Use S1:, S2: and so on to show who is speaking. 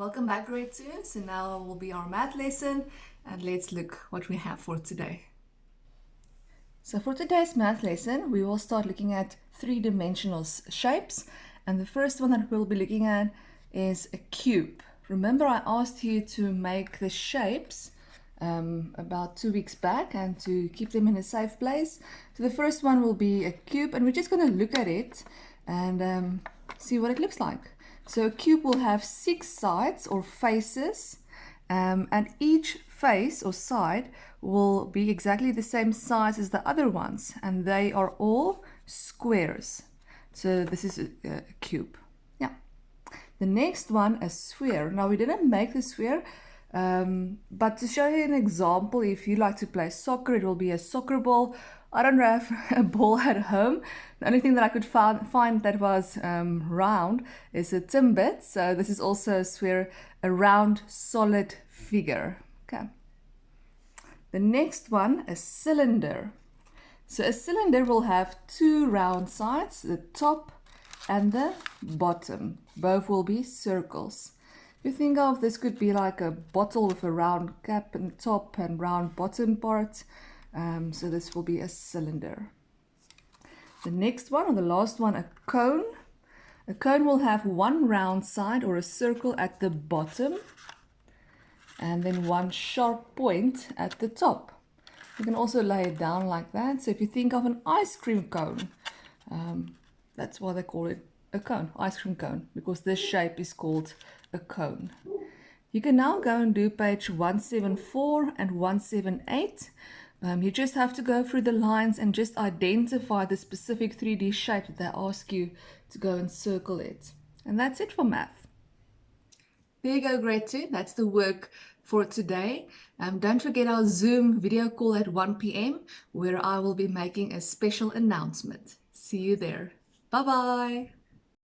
S1: Welcome back, grade 2. So now will be our math lesson, and let's look what we have for today. So for today's math lesson, we will start looking at three-dimensional shapes, and the first one that we'll be looking at is a cube. Remember, I asked you to make the shapes about 2 weeks back and to keep them in a safe place. So the first one will be a cube, and we're just going to look at it and see what it looks like. So a cube will have 6 sides or faces, and each face or side will be exactly the same size as the other ones, and they are all squares. So this is a cube. Yeah. The next one, a sphere. Now we didn't make the sphere, but to show you an example, if you like to play soccer, it will be a soccer ball. I don't have a ball at home. The only thing that I could find that was round is a Timbit. So this is also a sphere, a round solid figure. Okay. The next one, a cylinder. So a cylinder will have 2 round sides, the top and the bottom. Both will be circles. You think of this could be like a bottle with a round cap and top and round bottom part. So this will be a cylinder. The next one, or the last one, a cone. A cone will have 1 round side or a circle at the bottom and then 1 sharp point at the top. You can also lay it down like that. So if you think of an ice cream cone, that's why they call it a cone, ice cream cone, because this shape is called a cone. You can now go and do page 174 and 178. You just have to go through the lines and just identify the specific 3D shape that they ask you to go and circle it. And that's it for math. There you go, grade 2. That's the work for today. Don't forget our Zoom video call at 1 p.m. where I will be making a special announcement. See you there. Bye-bye.